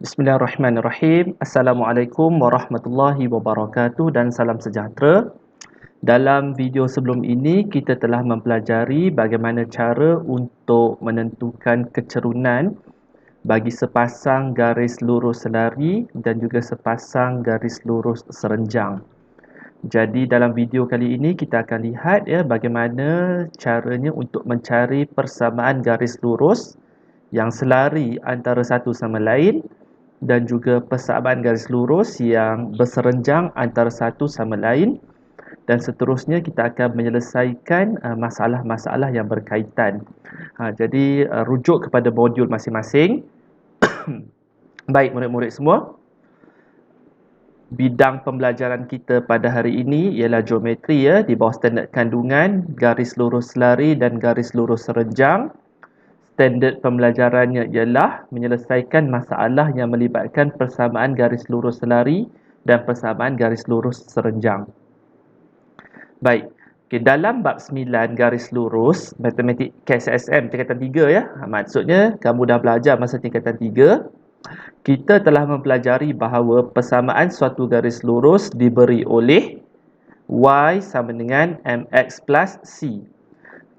Bismillahirrahmanirrahim. Assalamualaikum warahmatullahi wabarakatuh dan salam sejahtera. Dalam video sebelum ini, kita telah mempelajari bagaimana cara untuk menentukan kecerunan bagi sepasang garis lurus selari dan juga sepasang garis lurus serenjang. Jadi dalam video kali ini kita akan lihat bagaimana caranya untuk mencari persamaan garis lurus yang selari antara satu sama lain dan juga persamaan garis lurus yang berserenjang antara satu sama lain, dan seterusnya kita akan menyelesaikan masalah-masalah yang berkaitan. Jadi rujuk kepada modul masing-masing. Baik murid-murid semua, bidang pembelajaran kita pada hari ini ialah geometri di bawah standard kandungan, garis lurus selari dan garis lurus serenjang. Standard pembelajarannya ialah menyelesaikan masalah yang melibatkan persamaan garis lurus selari dan persamaan garis lurus serenjang. Baik, dalam bab 9 garis lurus, matematik KSSM tingkatan 3 maksudnya kamu dah belajar masa tingkatan 3. Kita telah mempelajari bahawa persamaan suatu garis lurus diberi oleh Y sama dengan MX plus C.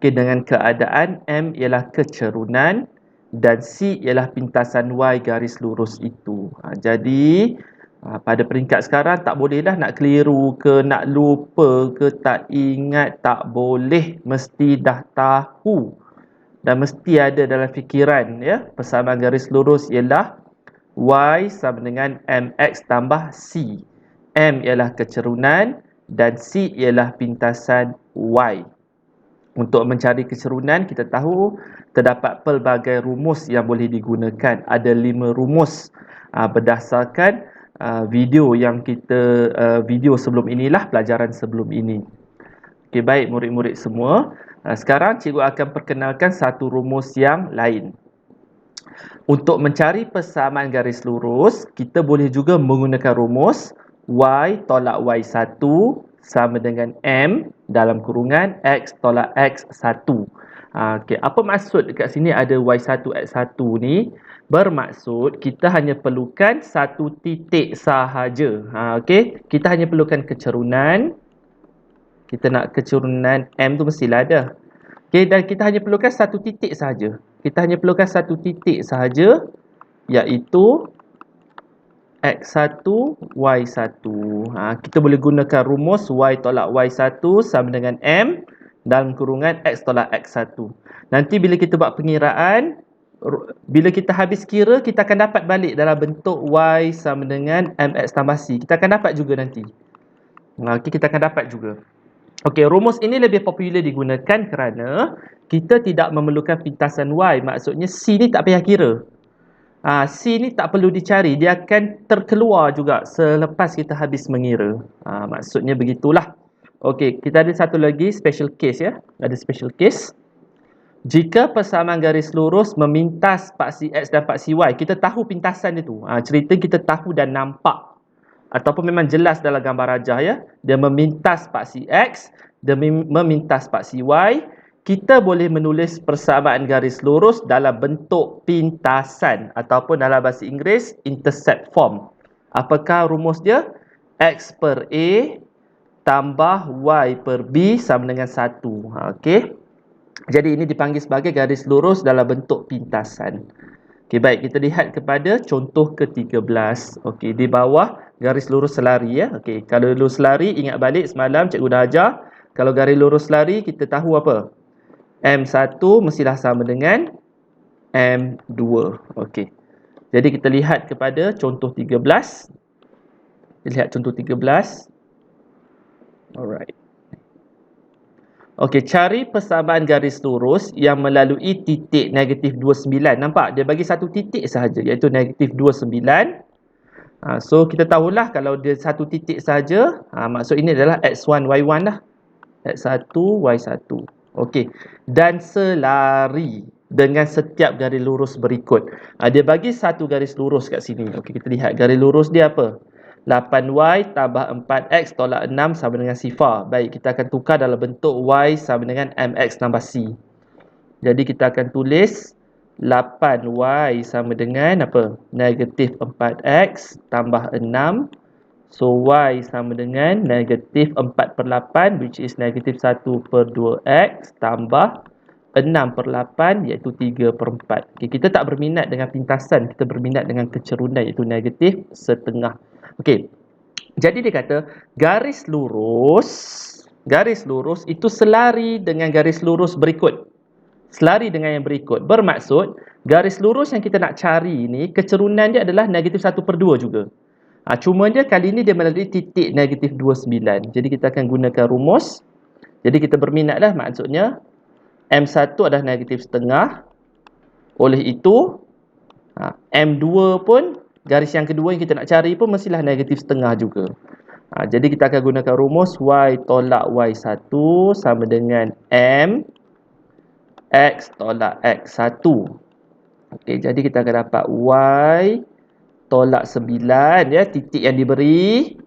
Dengan keadaan M ialah kecerunan dan C ialah pintasan Y garis lurus itu. Jadi pada peringkat sekarang tak bolehlah nak keliru ke, nak lupa ke, tak ingat, tak boleh. Mesti dah tahu dan mesti ada dalam fikiran persamaan garis lurus ialah Y sama dengan MX tambah C. M ialah kecerunan dan C ialah pintasan Y. Untuk mencari kecerunan, kita tahu terdapat pelbagai rumus yang boleh digunakan. Ada 5 rumus berdasarkan video yang kita video sebelum inilah, pelajaran sebelum ini. Okey, baik murid-murid semua. Sekarang cikgu akan perkenalkan satu rumus yang lain. Untuk mencari persamaan garis lurus, kita boleh juga menggunakan rumus Y tolak Y1 sama dengan M dalam kurungan X tolak X1. Okay. Apa maksud dekat sini ada Y1 X1 ni? Bermaksud kita hanya perlukan satu titik sahaja. Okay. Kita hanya perlukan kecerunan. Kita nak kecerunan M tu mestilah ada. Okay. Dan kita hanya perlukan satu titik sahaja. Kita hanya perlukan satu titik sahaja, iaitu X1, Y1. Kita boleh gunakan rumus Y tolak Y1 sama dengan M dalam kurungan X tolak X1. Nanti bila kita buat pengiraan, bila kita habis kira, kita akan dapat balik dalam bentuk Y sama dengan MX tambah C. Kita akan dapat juga nanti. Kita akan dapat juga. Okey, rumus ini lebih popular digunakan kerana kita tidak memerlukan pintasan Y. Maksudnya C ni tak payah kira. C ni tak perlu dicari, dia akan terkeluar juga selepas kita habis mengira. Maksudnya begitulah. Okey, kita ada satu lagi special case Ada special case. Jika persamaan garis lurus memintas paksi X dan paksi Y, kita tahu pintasan dia tu. Cerita kita tahu dan nampak ataupun memang jelas dalam gambar rajah Dia memintas paksi X, dia memintas paksi Y. Kita boleh menulis persamaan garis lurus dalam bentuk pintasan ataupun dalam bahasa Inggeris intercept form. Apakah rumus dia? X per A tambah Y per B sama dengan 1. Okey. Jadi ini dipanggil sebagai garis lurus dalam bentuk pintasan. Okey, baik, kita lihat kepada contoh ke-13. Okey, di bawah garis lurus selari Okey, kalau lurus selari, ingat balik semalam cikgu dah ajar. Kalau garis lurus selari kita tahu apa? M1 mestilah sama dengan M2. Okey. Jadi kita lihat kepada contoh 13. Kita lihat contoh 13. Alright. Okey, cari persamaan garis lurus yang melalui titik negatif 29. Nampak? Dia bagi satu titik sahaja, iaitu negatif 29. So, kita tahulah kalau dia satu titik sahaja, maksud ini adalah X1, Y1 lah. X1, Y1. Okey, dan selari dengan setiap garis lurus berikut. Dia bagi satu garis lurus kat sini. Okey, kita lihat garis lurus dia apa? 8Y tambah 4X tolak 6 sama dengan sifar. Baik, kita akan tukar dalam bentuk Y sama dengan MX tambah C. Jadi kita akan tulis 8y sama dengan apa? Negatif 4x tambah 6. So, y sama dengan negatif 4 per 8 which is negatif 1 per 2x tambah 6 per 8 iaitu 3 per 4. Okay, kita tak berminat dengan pintasan, kita berminat dengan kecerunan iaitu negatif setengah. Okey. Jadi dia kata garis lurus itu selari dengan garis lurus berikut. Selari dengan yang berikut. Bermaksud garis lurus yang kita nak cari ni kecerunan dia adalah negatif 1 per 2 juga. Cuma dia kali ni dia melalui titik negatif 29. Jadi kita akan gunakan rumus. Jadi kita berminatlah maksudnya M1 adalah negatif setengah. Oleh itu M2 pun garis yang kedua yang kita nak cari pun mestilah negatif setengah juga. Jadi kita akan gunakan rumus Y tolak Y1 sama dengan M X tolak X1. Okey, jadi kita akan dapat Y tolak 9 ya, titik yang diberi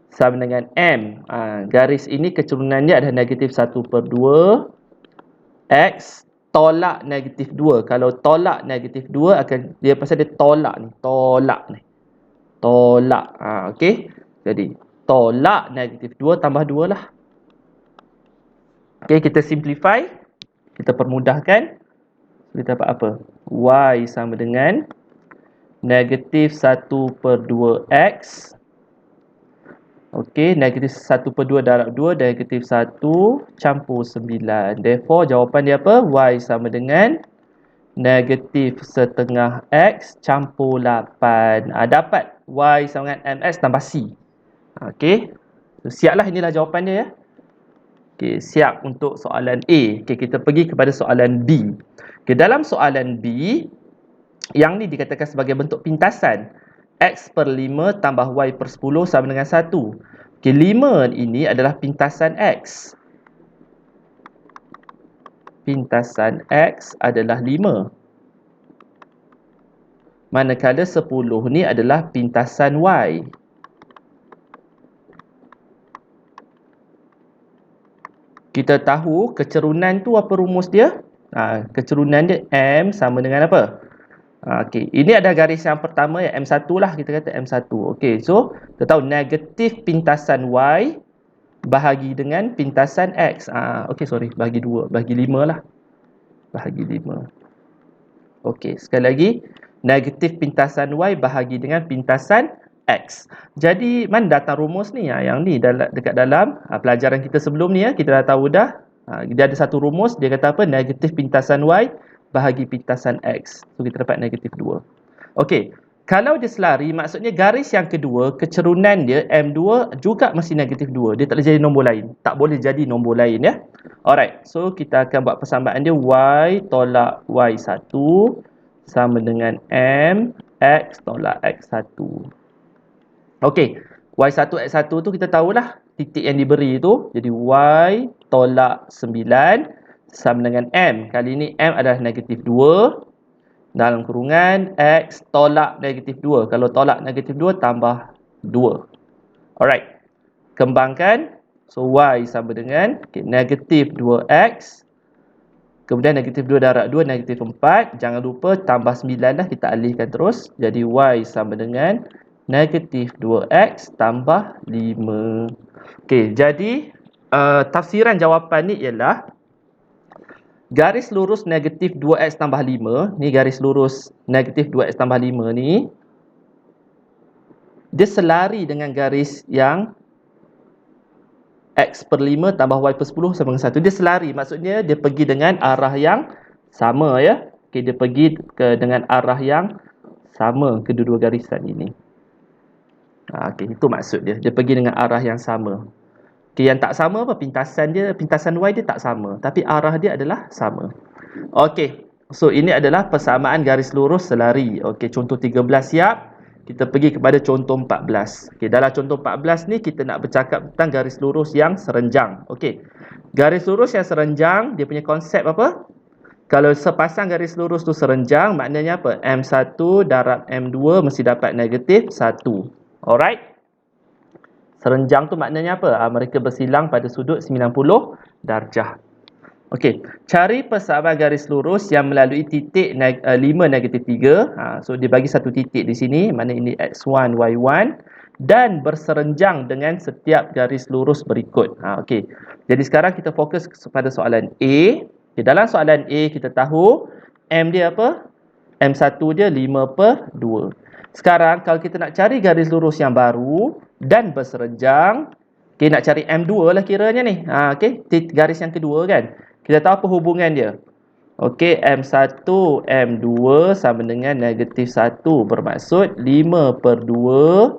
sama dengan M. Garis ini kecurunannya adalah negatif 1 per 2 X tolak negatif 2. Kalau tolak negatif 2 akan dia pasal dia tolak ni. Tolak. Okey. Jadi tolak negatif 2 tambah 2 lah. Okey, kita simplify. Kita permudahkan. Kita dapat apa? Y sama dengan negatif 1 per 2x. Okey, negatif 1 per 2 darab 2, negatif 1 campur 9. Therefore, jawapan dia apa? Y sama dengan negatif setengah x campur 8. Dapat Y sama dengan mx tambah c. Okey, siaplah, inilah jawapan dia ya. Okey, siap untuk soalan A. Okey, kita pergi kepada soalan B. Okey, dalam soalan B, yang ni dikatakan sebagai bentuk pintasan. X per 5 tambah Y per 10 sama dengan 1. Okey, 5 ini adalah pintasan X. Pintasan X adalah 5. Manakala 10 ni adalah pintasan Y. Kita tahu kecerunan tu apa rumus dia? Kecerunan dia M sama dengan apa? Okey, ini ada garis yang pertama ya, M1 lah, kita kata M1. Okey, so kita tahu negatif pintasan Y bahagi dengan pintasan X. Okey, bahagi 2, bahagi 5 lah. Bahagi 5. Okey, sekali lagi, negatif pintasan Y bahagi dengan pintasan X. Jadi, mana datang rumus ni? Yang ni dekat dalam pelajaran kita sebelum ni ya, kita dah tahu dah. Dia ada satu rumus, dia kata apa? Negatif pintasan Y bahagi pintasan X. So, kita dapat negatif 2. Okey, kalau dia selari, maksudnya garis yang kedua, kecerunan dia M2 juga mesti negatif 2. Dia tak boleh jadi nombor lain. Tak boleh jadi nombor lain ya. Alright, so kita akan buat persamaan dia. Y tolak Y1 sama dengan M X tolak X1. Okey, Y1 X1 tu kita tahulah titik yang diberi tu. Jadi Y tolak 9 sama dengan M. Kali ini M adalah negatif 2. Dalam kurungan X tolak negatif 2. Kalau tolak negatif 2 tambah 2. Alright. Kembangkan. So Y sama dengan negatif 2X. Kemudian negatif 2 darab 2 negatif 4. Jangan lupa tambah 9 lah, kita alihkan terus. Jadi Y sama dengan negatif 2X tambah 5. Okey, jadi tafsiran jawapan ni ialah garis lurus negatif 2x tambah 5, ni garis lurus negatif 2x tambah 5 ni, dia selari dengan garis yang x per 5 tambah y per 10 sama dengan 1. Dia selari, maksudnya dia pergi dengan arah yang sama ya. Okay, dia pergi dengan arah yang sama kedua-dua garisan ini. Okay, itu maksud dia. Dia pergi dengan arah yang sama. Okay, yang tak sama apa? Pintasan Y dia tak sama. Tapi arah dia adalah sama. Okey. So, ini adalah persamaan garis lurus selari. Okey, contoh 13 siap. Kita pergi kepada contoh 14. Okey, dalam contoh 14 ni kita nak bercakap tentang garis lurus yang serenjang. Okey. Garis lurus yang serenjang, dia punya konsep apa? Kalau sepasang garis lurus tu serenjang, maknanya apa? M1 darab M2 mesti dapat negatif 1. Alright? Serenjang tu maknanya apa? Mereka bersilang pada sudut 90 darjah. Okey, cari persamaan garis lurus yang melalui titik 5, -3. So, dia bagi satu titik di sini, mana ini X1, Y1 dan berserenjang dengan setiap garis lurus berikut. Okey, jadi sekarang kita fokus pada soalan A. Okay, dalam soalan A, kita tahu M dia apa? M1 dia 5/2. Sekarang, kalau kita nak cari garis lurus yang baru dan berserenjang, okay, nak cari M2 lah kiranya ni. Okay, garis yang kedua kan. Kita tahu apa hubungan dia. Okey, M1, M2 sama dengan -1. Bermaksud 5/2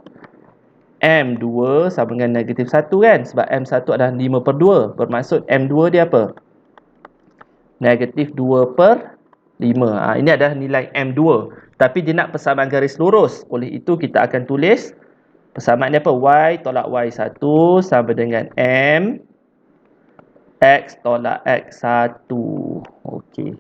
M2 sama dengan -1 kan. Sebab M1 adalah 5/2. Bermaksud M2 dia apa? -2/5. Ini adalah nilai M2. Tapi dia nak persamaan garis lurus. Oleh itu kita akan tulis persamaan dia apa? Y tolak Y1 sama dengan M X tolak X1. Okey.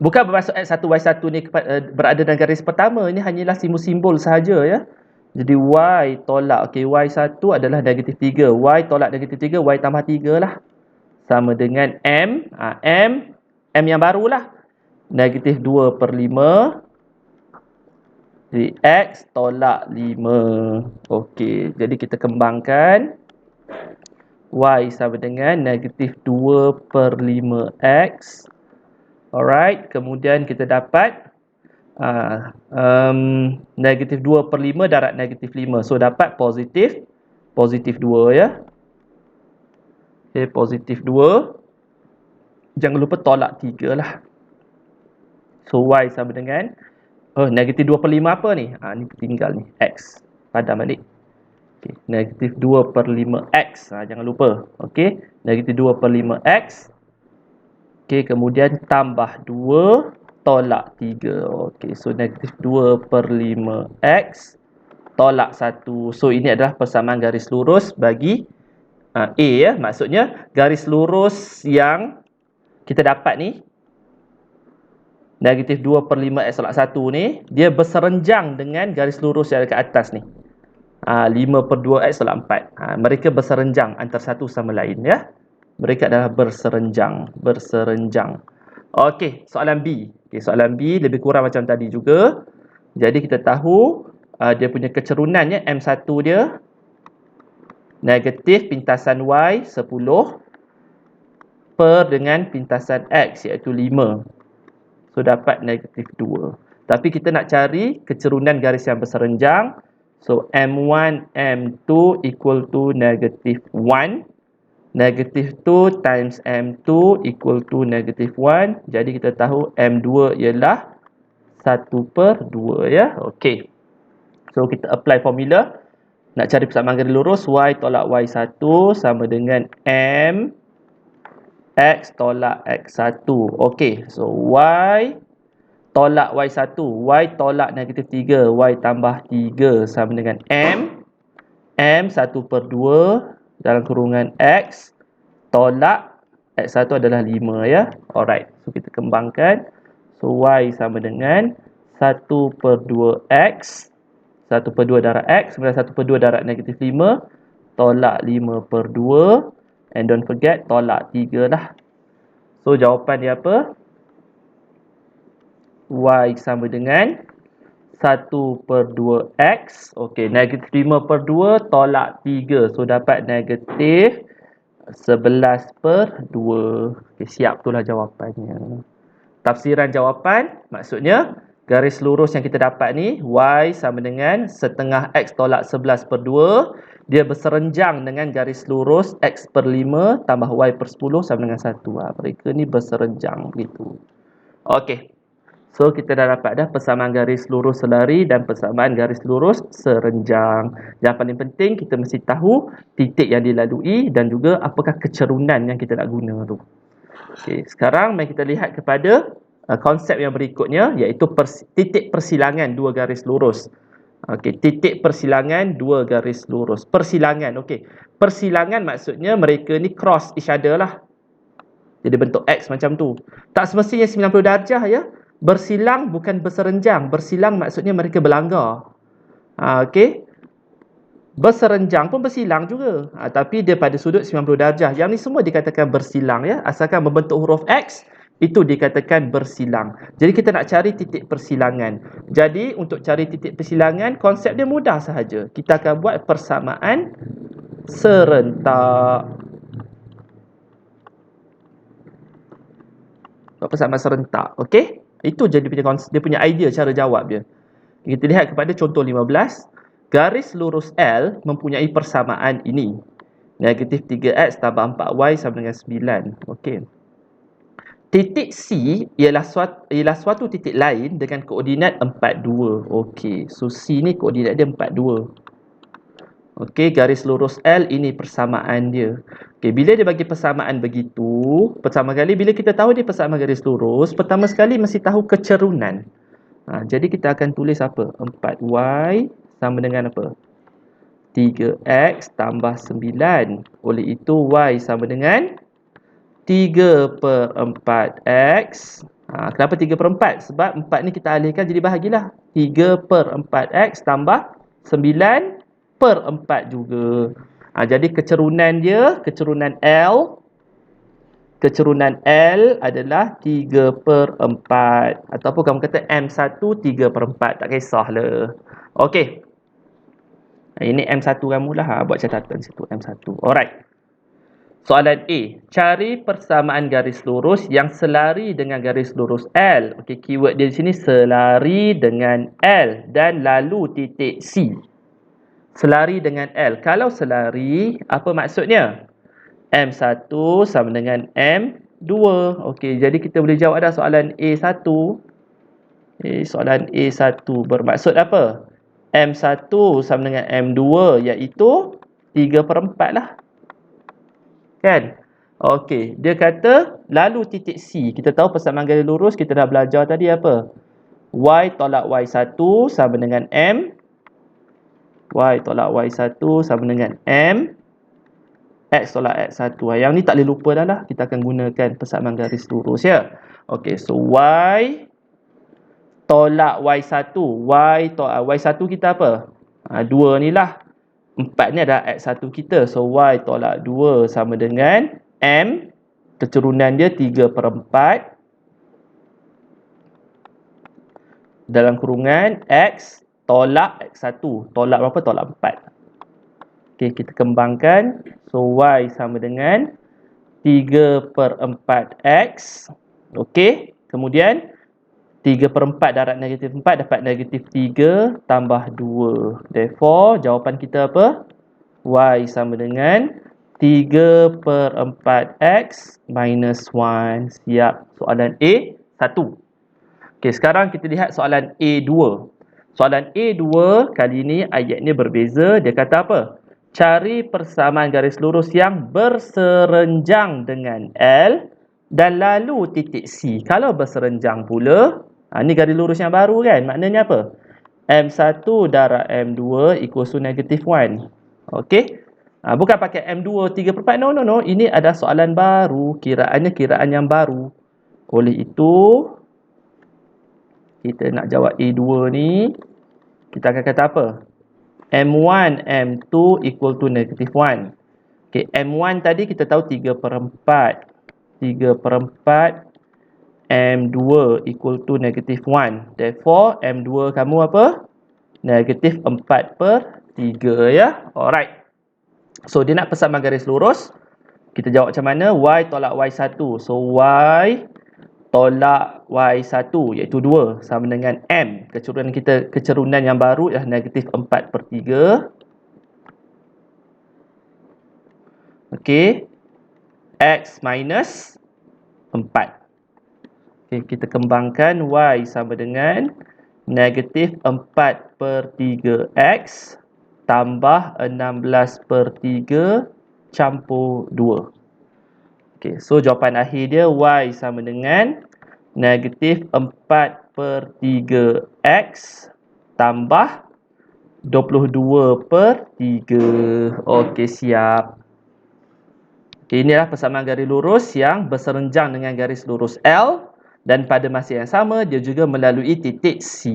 Bukan bermaksud X1, Y1 ni berada dalam garis pertama. Ini hanyalah simbol-simbol sahaja ya. Jadi Y tolak, okey, Y1 adalah -3. Y tolak -3, Y tambah 3 lah. Sama dengan M. M yang barulah. -2/5. Jadi X tolak 5. Okey, jadi kita kembangkan. Y sama dengan -2/5X. Alright, kemudian kita dapat -2/5 darab -5. So, dapat positif 2 ya. Okay, positif 2. Jangan lupa tolak 3 lah. So, Y sama dengan -2/5 apa ni? Ni tinggal ni, X. Padam balik. Okay, -2/5X. Jangan lupa. Okey, -2/5X. Okey, kemudian tambah 2 tolak 3. Okey, so -2/5X tolak 1. So, ini adalah persamaan garis lurus bagi A ya. Maksudnya, garis lurus yang kita dapat ni, -2/5X tolak 1 ni, dia berserenjang dengan garis lurus yang ada kat atas ni. 5/2X tolak 4. Mereka berserenjang antara satu sama lain ya. Mereka adalah berserenjang. Okey, soalan B. Okey, soalan B lebih kurang macam tadi juga. Jadi kita tahu dia punya kecerunannya M1 dia negatif pintasan Y 10 per dengan pintasan X iaitu 5. So, dapat -2. Tapi kita nak cari kecerunan garis yang berserenjang. So, M1, M2 equal to -1. -2 times M2 equal to -1. Jadi, kita tahu M2 ialah 1/2 ya. Okey. So, kita apply formula. Nak cari persamaan garis lurus. Y tolak Y1 sama dengan M X tolak X1. Okey. So, Y tolak Y1. Y tolak -3. Y tambah 3 sama dengan M. M 1/2 dalam kurungan X tolak X1 adalah 5 ya. Alright. So, kita kembangkan. So, Y sama dengan 1/2X. 1/2 darab X. Kemudian 1/2 darab -5. Tolak 5/2. And don't forget, tolak 3 lah. So, jawapan dia apa? Y sama dengan 1/2X. Okey, -5/2 tolak 3. So, dapat -11/2. Okey, siap, itulah jawapannya. Tafsiran jawapan, maksudnya garis lurus yang kita dapat ni, Y sama dengan setengah X tolak 11/2. Dia berserenjang dengan garis lurus X/5 tambah Y/10 sama dengan 1. Mereka ni berserenjang gitu. Okey. So, kita dah dapat dah persamaan garis lurus selari dan persamaan garis lurus serenjang. Yang paling penting, kita mesti tahu titik yang dilalui dan juga apakah kecerunan yang kita nak guna tu. Okey, sekarang mari kita lihat kepada konsep yang berikutnya, iaitu titik persilangan dua garis lurus. Okey, titik persilangan dua garis lurus. Persilangan, okey. Persilangan maksudnya mereka ni cross each other lah. Jadi bentuk X macam tu. Tak semestinya 90 darjah ya. Bersilang bukan berserenjang. Bersilang maksudnya mereka berlanggar. Okey. Berserenjang pun bersilang juga. Tapi dia pada sudut 90 darjah. Yang ni semua dikatakan bersilang ya. Asalkan membentuk huruf X, itu dikatakan bersilang. Jadi kita nak cari titik persilangan. Jadi untuk cari titik persilangan, konsep dia mudah sahaja. Kita akan buat persamaan serentak. Buat persamaan serentak. Okey? Itu jadi dia punya idea cara jawab dia. Kita lihat kepada contoh 15. Garis lurus L mempunyai persamaan ini. Negatif 3X tambah 4Y sama dengan 9. Okey. Titik C ialah suatu titik lain dengan koordinat 42. Okey. So C ni koordinat dia 42. Okey, garis lurus L ini persamaan dia. Okey, bila dia bagi persamaan begitu, pertama kali bila kita tahu dia persamaan garis lurus, pertama sekali mesti tahu kecerunan. Jadi kita akan tulis apa? 4Y sama dengan apa? 3X tambah 9. Oleh itu Y sama dengan 3/4X. Kenapa 3/4? Sebab 4 ni kita alihkan jadi bahagilah. 3/4X tambah 9/4 juga. Jadi kecerunan dia, kecerunan L adalah 3/4. Ataupun kamu kata M1 3/4. Tak kisahlah. Okey. Ini M1 kamu lah. Buat catatan situ M1. Alright. Soalan A. Cari persamaan garis lurus yang selari dengan garis lurus L. Okey, keyword dia di sini selari dengan L dan lalu titik C. Selari dengan L. Kalau selari, apa maksudnya? M1 sama dengan M2. Okey, jadi kita boleh jawab dah soalan A1. Soalan A1 bermaksud apa? M1 sama dengan M2 iaitu 3/4 lah. Kan? Okey, dia kata lalu titik C. Kita tahu persamaan garis lurus kita dah belajar tadi apa? Y tolak Y1 sama dengan M. Y tolak Y1 sama dengan M. X tolak X1. Yang ni tak boleh lupa dah lah. Kita akan gunakan persamaan garis lurus ya. Okey, so Y tolak Y1. Y1 kita apa? 2 ni lah. 4 ni adalah X1 kita. So, Y tolak 2 sama dengan M. Kecerunan dia 3/4. Dalam kurungan X tolak X1. Tolak berapa? Tolak 4. Okey, kita kembangkan. So, Y sama dengan 3/4X. Okey, kemudian 3/4 darab negatif 4 dapat negatif 3 tambah 2. Therefore, jawapan kita apa? Y sama dengan 3/4X minus 1. Siap. Soalan A1. Okey, sekarang kita lihat soalan A2. Soalan A2 kali ini ayatnya berbeza. Dia kata apa? Cari persamaan garis lurus yang berserenjang dengan L dan lalu titik C. Kalau berserenjang pula, ni garis lurus yang baru kan? Maknanya apa? M1 darab M2 equals to negative 1. Okey? Bukan pakai M2 3/4. No. Ini ada soalan baru. Kiraannya kiraan yang baru. Oleh itu, kita nak jawab A2 ni, kita akan kata apa? M1, M2 equal to negative 1. Okey, M1 tadi kita tahu 3/4. 3/4 M2 equal to negative 1. Therefore, M2 kamu apa? Negatif 4/3 ya. Alright. So, dia nak persamaan garis lurus. Kita jawab macam mana? Y tolak Y1. So, Y tolak Y1 iaitu 2 sama dengan M. Kecerunan yang baru ialah negatif 4/3. Okey. X minus 4. Okay, kita kembangkan Y sama dengan negatif 4/3X tambah 16/3 campur 2. Okay, so jawapan akhir dia Y sama dengan negatif 4/3X tambah 22/3. Okey, siap. Okay, inilah persamaan garis lurus yang berserenjang dengan garis lurus L. Dan pada masa yang sama, dia juga melalui titik C.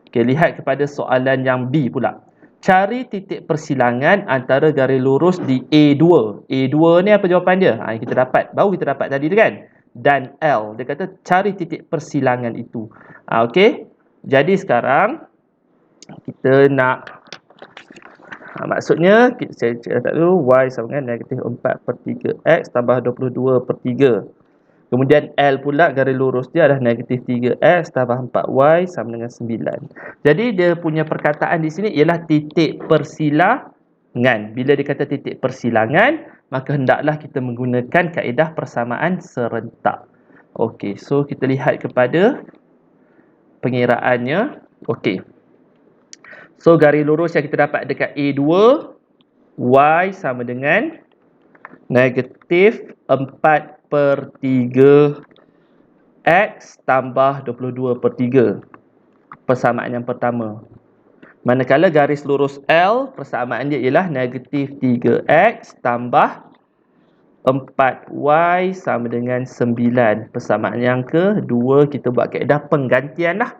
Okey, lihat kepada soalan yang B pula. Cari titik persilangan antara garis lurus di A2. A2 ni apa jawapan dia? Kita dapat. Baru kita dapat tadi tu kan? Dan L. Dia kata cari titik persilangan itu. Okey. Jadi sekarang kita nak maksudnya saya catat dulu y sama dengan negatif 4 per 3 x tambah 22 per 3. Kemudian L pula garis lurus dia adalah negatif 3x tambah 4y sama dengan 9. Jadi dia punya perkataan di sini ialah titik persilangan. Bila dia kata titik persilangan, maka hendaklah kita menggunakan kaedah persamaan serentak. Okey, so kita lihat kepada pengiraannya. Okey. So garis lurus yang kita dapat dekat A2, y sama dengan negatif 4 per 3 x tambah 22 per 3. Persamaan yang pertama. Manakala garis lurus L, persamaan dia ialah negatif 3x tambah 4y sama dengan 9. Persamaan yang kedua, kita buat kaedah penggantian lah.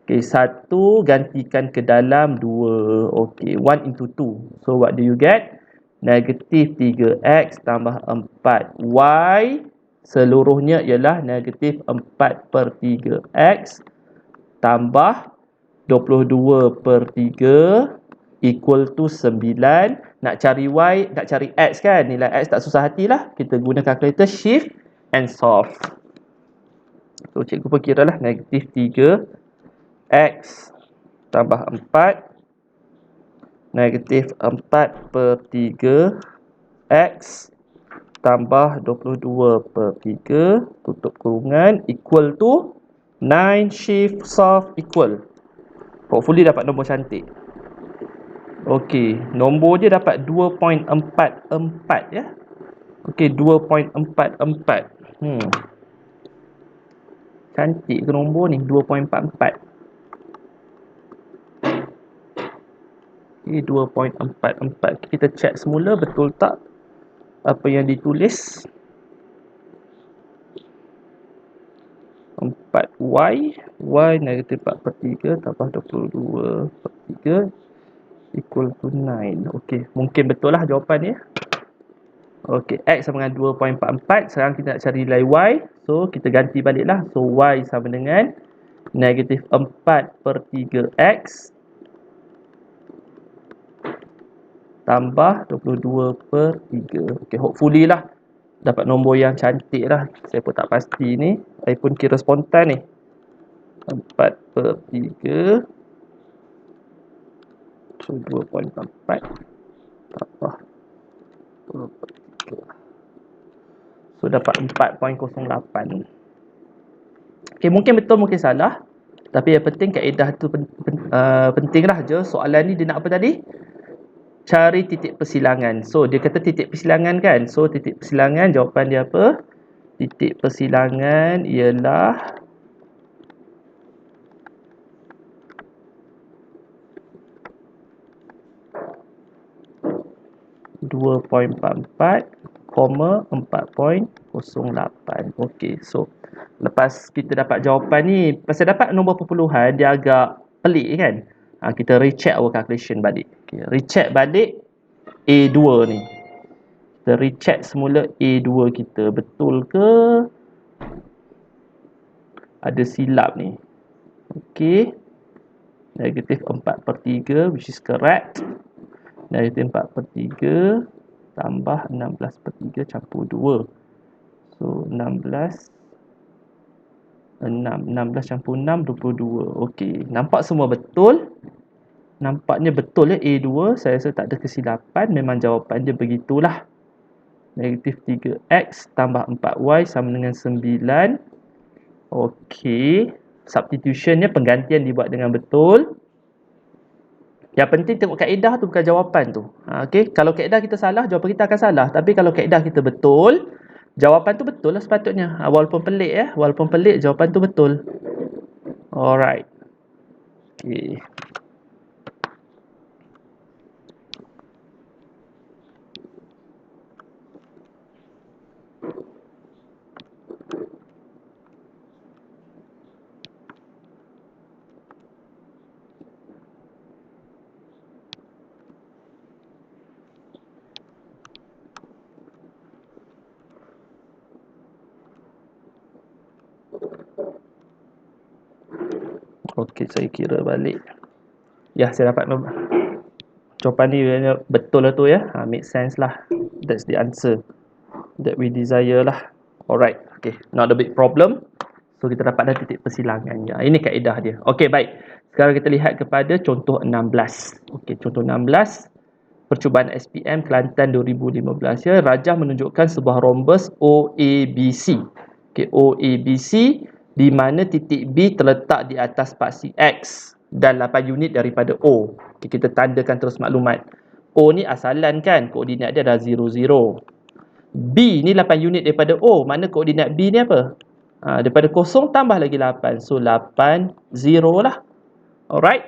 Okay, 1 gantikan ke dalam 2. Okay, 1 into 2. So what do you get? Negatif 3x tambah 4y seluruhnya ialah negatif 4 per 3x tambah 22 per 3 equal to 9. Nak cari y, nak cari x kan? Nilai x tak susah hatilah. Kita guna kalkulator, shift and solve. So cikgu pun kira lah negatif 3x tambah 4 negatif 4 per 3 x tambah 22 per 3 tutup kurungan equal to 9 shift solve equal. Hopefully dapat nombor cantik. Okey, nombor dia dapat 2.44 ya. Okey, 2.44. Cantik ke nombor ni 2.44. Okey, 2.44. Kita check semula betul tak apa yang ditulis. 4y, y negatif 4 per 3 tambah 22 per 3 equal to 9. Okey, mungkin betul lah jawapan ni. Okey, x sama dengan 2.44. Sekarang kita nak cari nilai y. So, kita ganti balik lah. So, y sama dengan negatif 4 per 3x tambah 22 per 3. Okey, hopefully lah dapat nombor yang cantik lah. Saya pun tak pasti ni. Saya pun kira spontan ni. 4 per 3. So 2.4 tambah 2 per 3. So dapat 4.08. Okay, mungkin betul mungkin salah. Tapi yang penting kaedah tu penting lah je. Soalan ni dia nak apa tadi? Cari titik persilangan. So dia kata titik persilangan kan. So titik persilangan jawapan dia apa? Titik persilangan ialah 2.44, 4.08. Okey, so lepas kita dapat jawapan ni, pasal dapat nombor perpuluhan dia agak pelik kan. Kita recheck our calculation balik. Okay, recheck balik A2 ni. Kita recheck semula A2 kita. Betul ke ada silap ni? Okey. Negatif 4 per 3 which is correct. Negatif 4 per 3 tambah 16 per 3 campur 2. So 16 campur 6 22. Okey, nampak semua betul. Nampaknya betul ya A2. Saya rasa tak ada kesilapan. Memang jawapan dia begitulah. Negatif 3x tambah 4y sama dengan 9. Okey, substitutionnya penggantian dibuat dengan betul. Yang penting tengok kaedah tu, bukan jawapan tu. Okey, kalau kaedah kita salah, jawapan kita akan salah. Tapi kalau kaedah kita betul, jawapan tu betul lah sepatutnya. Walaupun pelik ya, walaupun pelik jawapan tu betul. Alright. Okey. Okay, saya kira balik. Ya, saya dapat jawapan ni betul lah tu ya. Make sense lah. That's the answer that we desire lah. Alright, okay, not a big problem. So kita dapat dah titik persilangan. Ya, ini kaedah dia. Okay, baik. Sekarang kita lihat kepada contoh 16. Okay, contoh 16. Percubaan SPM Kelantan 2015 ya. Rajah menunjukkan sebuah rhombus OABC. Okay, OABC di mana titik B terletak di atas paksi X dan 8 unit daripada O. Okay, kita tandakan terus maklumat. O ni asalan kan, koordinat dia dah 0, 0. B ni 8 unit daripada O. Mana koordinat B ni apa? Daripada 0 tambah lagi 8. So 8, 0 lah. Alright.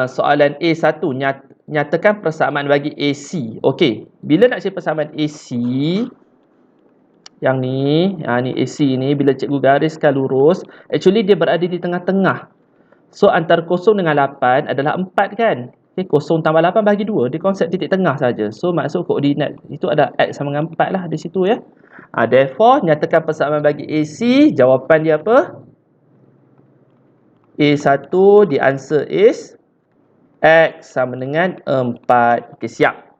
Soalan A1. Nyatakan persamaan bagi AC. Okey. Bila nak cari persamaan AC, yang ni, ni AC ni, bila cikgu gariskan lurus, actually dia berada di tengah-tengah. So antara 0 dengan 8 adalah 4 kan? Okay, 0 tambah 8 bagi 2. Dia konsep titik tengah saja. So maksud koordinat itu ada X sama dengan 4 lah di situ ya. Therefore, nyatakan persamaan bagi AC. Jawapan dia apa? A1, the answer is X sama dengan 4. Okey, siap.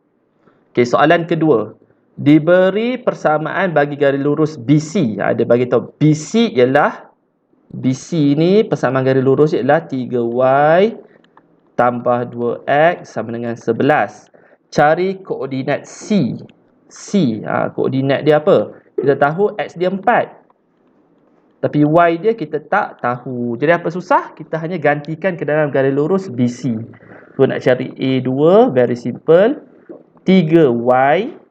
Okey, soalan kedua. Diberi persamaan bagi garis lurus BC. Dia bagi tahu BC ialah BC ni persamaan garis lurus ialah 3Y tambah 2X sama dengan 11. Cari koordinat C. C, koordinat dia apa? Kita tahu X dia 4. Tapi Y dia kita tak tahu. Jadi apa susah? Kita hanya gantikan ke dalam garis lurus BC. So nak cari A2, very simple. 3Y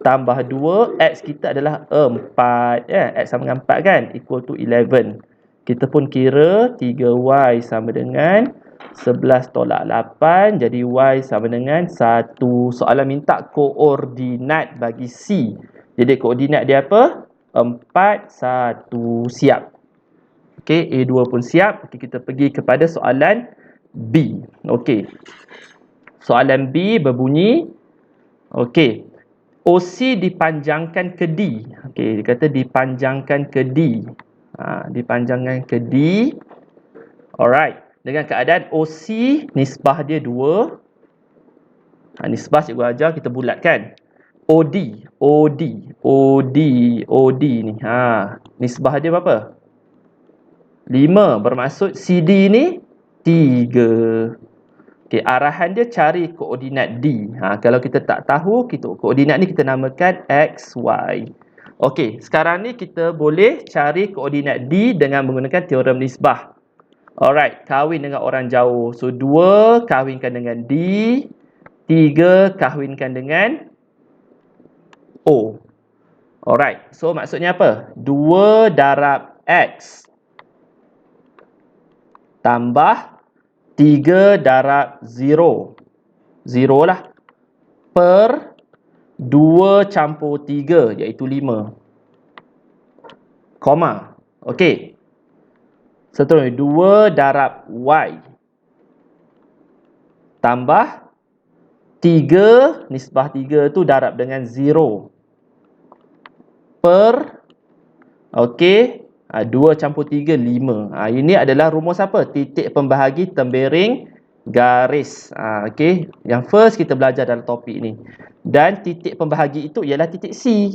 tambah 2, X kita adalah 4. X sama dengan 4 kan? Equal to 11. Kita pun kira 3Y sama dengan 11 tolak 8. Jadi Y sama dengan 1. Soalan minta koordinat bagi C. Jadi koordinat dia apa? 4, 1. Siap. Okey, A2 pun siap. Okey, kita pergi kepada soalan B. Okey. Soalan B berbunyi, okey, OC dipanjangkan ke D. Okey, dia kata dipanjangkan ke D. Dipanjangkan ke D. Alright. Dengan keadaan OC nisbah dia 2. Nisbah cikgu ajar kita bulatkan. OD ni. Nisbah dia berapa? 5. Bermaksud CD ni 3. Okey, arahan dia cari koordinat D. Kalau kita tak tahu, koordinat ni kita namakan X, Y. Okey, sekarang ni kita boleh cari koordinat D dengan menggunakan teorem nisbah. Alright, kahwin dengan orang jauh. So 2 kahwinkan dengan D, 3 kahwinkan dengan O. Alright, so maksudnya apa? 2 darab X tambah 3 darab 0. 0 lah. Per 2 campur 3 iaitu 5. Koma. Okey. Seterusnya 2 darab Y tambah 3, nisbah 3 tu darab dengan 0. Per, okey, 2 campur 3, 5. Ini adalah rumus apa? Titik pembahagi tembering garis. Okey, yang first kita belajar dalam topik ni. Dan titik pembahagi itu ialah titik C.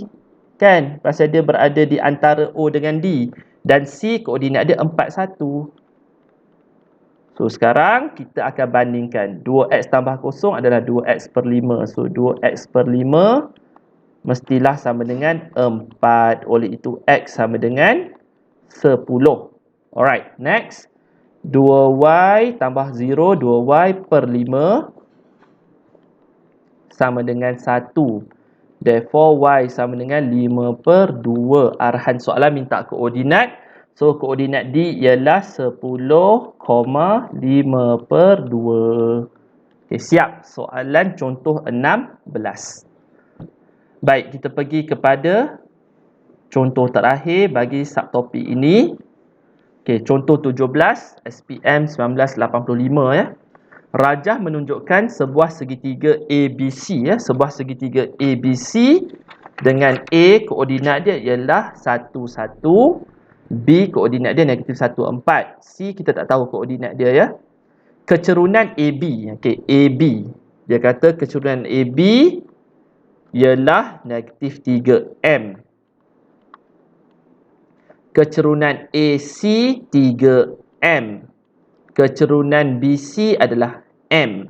Kan? Pasal dia berada di antara O dengan D. Dan C koordinat dia 4, 1. So sekarang kita akan bandingkan 2X tambah 0 adalah 2X per 5. So 2X per 5 mestilah sama dengan 4. Oleh itu X sama dengan 10. Alright, next. 2Y tambah 0, 2Y per 5 sama dengan 1. Therefore Y sama dengan 5 per 2. Arahan soalan minta koordinat. So koordinat D ialah 10,5 per 2. Okay, siap. Soalan contoh 16. Baik, kita pergi kepada contoh terakhir bagi subtopik ini. Okay, contoh 17 SPM 1985 ya. Rajah menunjukkan sebuah segitiga ABC ya, sebuah segitiga ABC dengan A koordinat dia ialah 1, 1 B koordinat dia negatif 1, 4. C kita tak tahu koordinat dia ya. Kecerunan AB. Okey, AB. Dia kata kecerunan AB ialah negatif 3M. Kecerunan AC 3M. Kecerunan BC adalah M.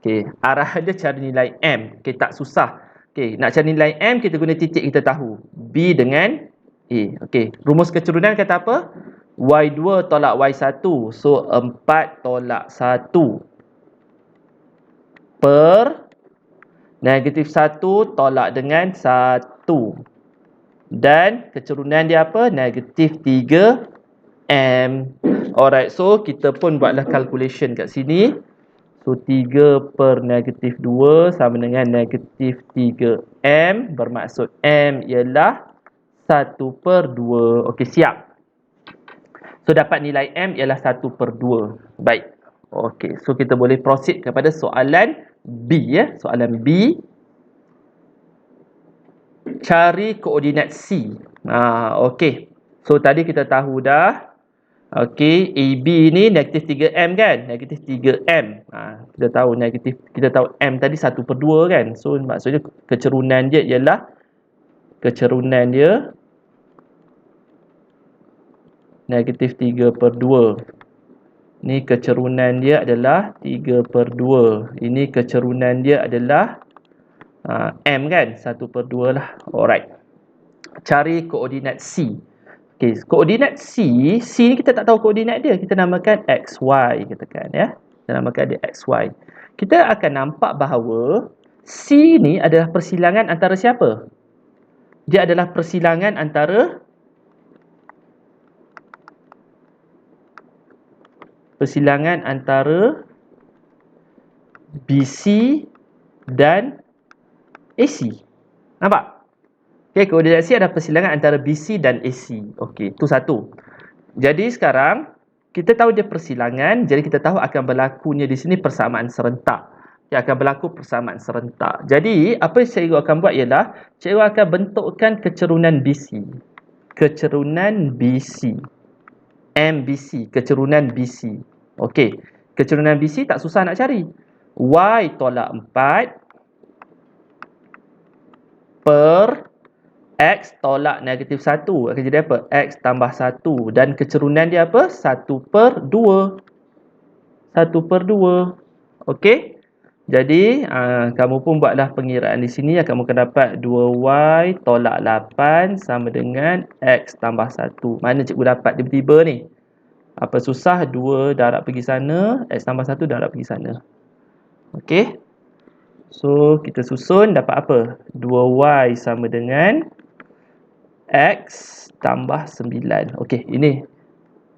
Okey, arah dia cari nilai M. Okey, tak susah. Okey, nak cari nilai M, kita guna titik kita tahu. B dengan A. Okey, rumus kecerunan kata apa? Y2 tolak Y1. So, 4 tolak 1 per negatif 1 tolak dengan 1. Dan kecerunan dia apa? Negatif 3M. Alright, so kita pun buatlah calculation kat sini. So, 3 per negatif 2 sama dengan negatif 3M. Bermaksud M ialah 1 per 2. Okey, siap. So, dapat nilai M ialah 1 per 2. Baik. Okey, so kita boleh proceed kepada soalan B ya. Soalan B. Cari koordinat C. Okey. So, tadi kita tahu dah. Okey, AB ni negatif 3M kan? Negatif 3M. Kita tahu negatif, kita tahu M tadi 1 per 2 kan? So, maksudnya kecerunan dia ialah negatif 3 per 2. Ni kecerunan dia adalah 3 per 2. Ini kecerunan dia adalah M kan? 1 per 2 lah. Alright. Cari koordinat C. Okay, koordinat C ni kita tak tahu koordinat dia. Kita namakan XY, katakan ya. Kita namakan dia XY. Kita akan nampak bahawa C ni adalah persilangan antara siapa? Dia adalah persilangan antara BC dan AC. Nampak? Okey, koordinat C adalah persilangan antara BC dan AC. Okey, itu satu. Jadi sekarang kita tahu dia persilangan, jadi kita tahu akan berlakunya di sini persamaan serentak. Dia akan berlaku persamaan serentak. Jadi, apa yang cikgu akan buat ialah cikgu akan bentukkan kecerunan BC. Kecerunan BC. MBC, kecerunan BC. Okey, kecerunan BC tak susah nak cari. Y tolak 4 per X tolak negatif 1 akan jadi apa? X tambah 1. Dan kecerunan dia apa? 1 per 2. 1 per 2. Okey? Jadi, kamu pun buatlah pengiraan di sini. Kamu akan dapat 2Y tolak 8 sama dengan X tambah 1. Mana cikgu dapat tiba-tiba ni? Apa susah? 2 darab pergi sana. X tambah 1 darab pergi sana. Okey? So, kita susun dapat apa? 2Y sama dengan X tambah 9. Okey, ini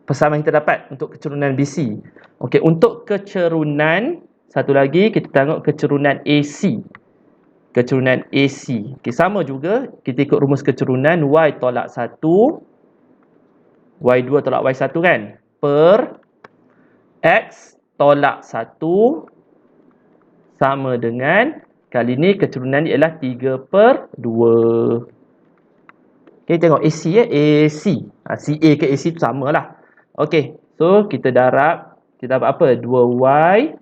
persamaan kita dapat untuk kecerunan BC. Okey, untuk kecerunan, satu lagi kita tengok kecerunan AC. Kecerunan AC. Okey, sama juga. Kita ikut rumus kecerunan Y tolak 1. Y2 tolak Y1 kan? Per X tolak 1 sama dengan, kali ni kecerunan dia ialah 3 per 2. Okay, tengok AC ya, AC. CA ke AC tu sama lah. Okay, so kita dapat apa? 2Y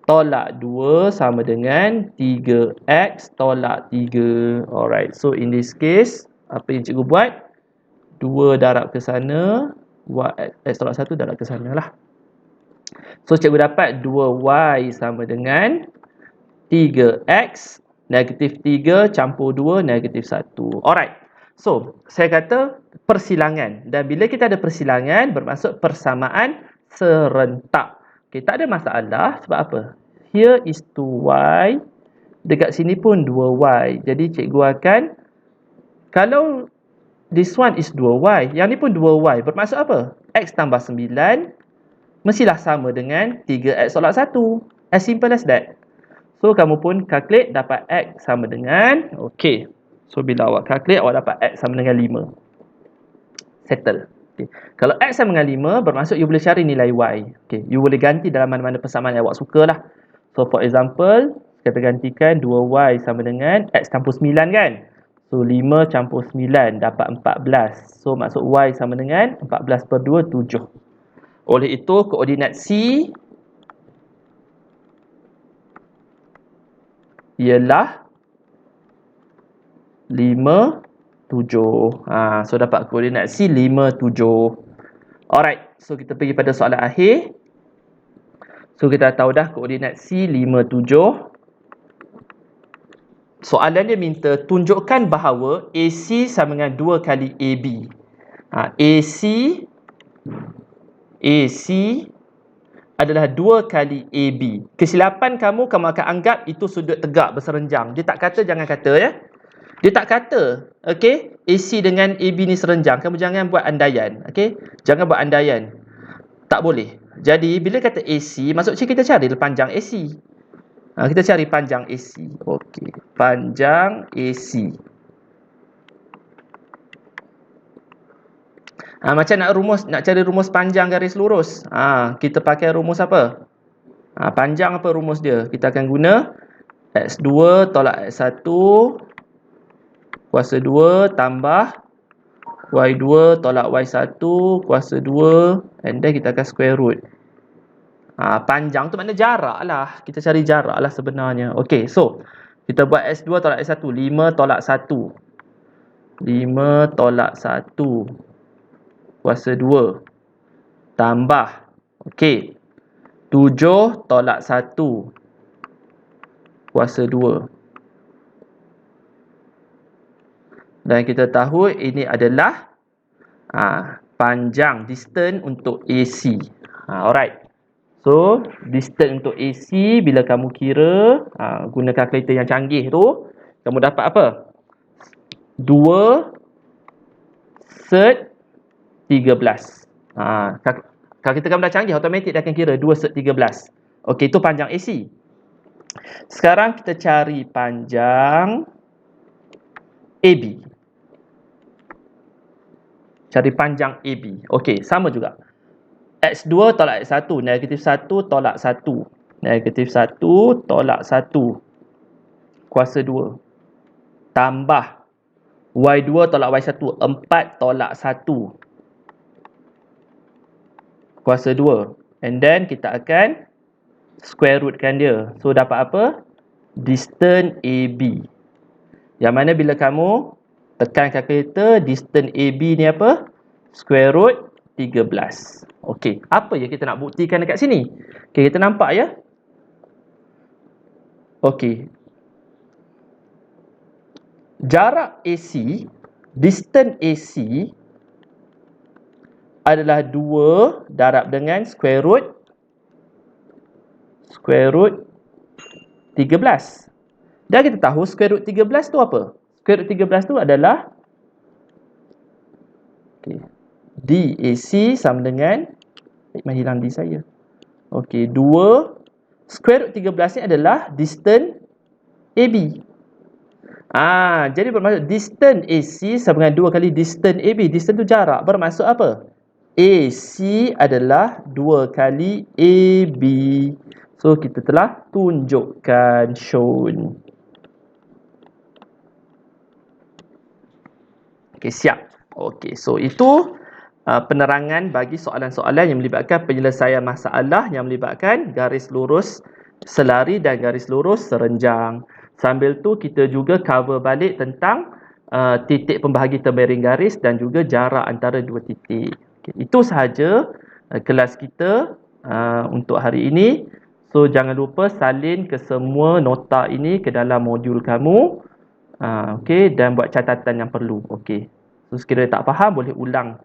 tolak 2 sama dengan 3X tolak 3. Alright, so in this case, apa yang cikgu buat? 2 darab ke sana, X tolak 1 darab ke sana lah. So, cikgu dapat 2Y sama dengan 3X, negatif 3 campur 2, negatif 1. Alright. So, saya kata persilangan. Dan bila kita ada persilangan, bermaksud persamaan serentak. Okay, tak ada masalah. Sebab apa? Here is 2Y. Dekat sini pun 2Y. Jadi, cikgu akan, kalau this one is 2Y, yang ni pun 2Y. Bermaksud apa? X tambah 9 mestilah sama dengan 3X tolak 1. As simple as that. So, kamu pun calculate dapat X sama dengan, okay. So, bila awak calculate, awak dapat X sama dengan 5. Settle. Okay. Kalau X sama dengan 5, bermaksud you boleh cari nilai Y. Okay. You boleh ganti dalam mana-mana persamaan yang awak suka lah. So, for example, kita gantikan 2Y sama dengan X campur 9 kan? So 5 campur 9 dapat 14. So maksud Y sama dengan 14 per 2, 7. Oleh itu koordinat C ialah 5, 7. So dapat koordinat C 5, 7. Alright, so kita pergi pada soalan akhir. So kita tahu dah koordinat C 5, 7. Soalan dia minta tunjukkan bahawa AC sama dengan 2 kali AB. AC adalah 2 kali AB. Kesilapan kamu akan anggap itu sudut tegak berserenjang. Dia tak kata, jangan kata ya. Dia tak kata, okey, AC dengan AB ni serenjang. Kamu jangan buat andaian, okey? Jangan buat andaian. Tak boleh. Jadi bila kata AC, maksudnya kita cari panjang AC. Kita cari panjang AC. Okey, panjang AC. Macam nak cari rumus panjang garis lurus. Kita pakai rumus apa? Panjang apa rumus dia? Kita akan guna X2 tolak X1 kuasa 2 tambah Y2 tolak Y1 kuasa 2, and then kita akan square root. Panjang tu makna jarak lah. Kita cari jarak lah sebenarnya. Okey, so kita buat X2 tolak X1. 5 tolak 1. 5 tolak 1 kuasa 2 tambah, okey, 7 tolak 1 kuasa 2. Dan kita tahu ini adalah panjang, distance untuk AC. Alright. So, distance untuk AC bila kamu kira, guna kalkulator yang canggih tu, kamu dapat apa? 2 set 13. Kalkulator kamu dah canggih, automatik dia akan kira 2 set 13. Okey, itu panjang AC. Sekarang kita cari panjang AB. Cari panjang AB. Okey, sama juga. X2 tolak X1. Negatif 1 tolak 1. Negatif 1 tolak 1 kuasa 2. Tambah Y2 tolak Y1. 4 tolak 1 kuasa 2. And then kita akan square rootkan dia. So dapat apa? Distance AB. Yang mana bila kamu tekan kalkulator, distance AB ni apa? Square root 13. Okey, apa yang kita nak buktikan dekat sini? Okey, kita nampak ya. Okey. Jarak AC, distance AC adalah 2 darab dengan square root 13. Dan kita tahu square root 13 tu apa? Square root 13 tu adalah DAC sama dengan hilang D saya. Okey, 2 square root 13 ni adalah distance AB. Jadi bermaksud distance AC sama dengan 2 kali distance AB. Distance tu jarak. Bermaksud apa? AC adalah 2 kali AB. So kita telah tunjukkan, shown. Okey, siap. Okey, so itu penerangan bagi soalan-soalan yang melibatkan penyelesaian masalah yang melibatkan garis lurus selari dan garis lurus serenjang. Sambil tu kita juga cover balik tentang titik pembahagi tembaring garis dan juga jarak antara dua titik. Okay, itu sahaja kelas kita untuk hari ini. So jangan lupa salin ke semua nota ini ke dalam modul kamu. Okey, dan buat catatan yang perlu. Okey. So sekiranya tak faham boleh ulang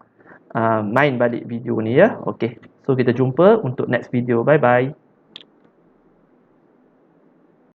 main balik video ni ya. Okey. So kita jumpa untuk next video. Bye bye.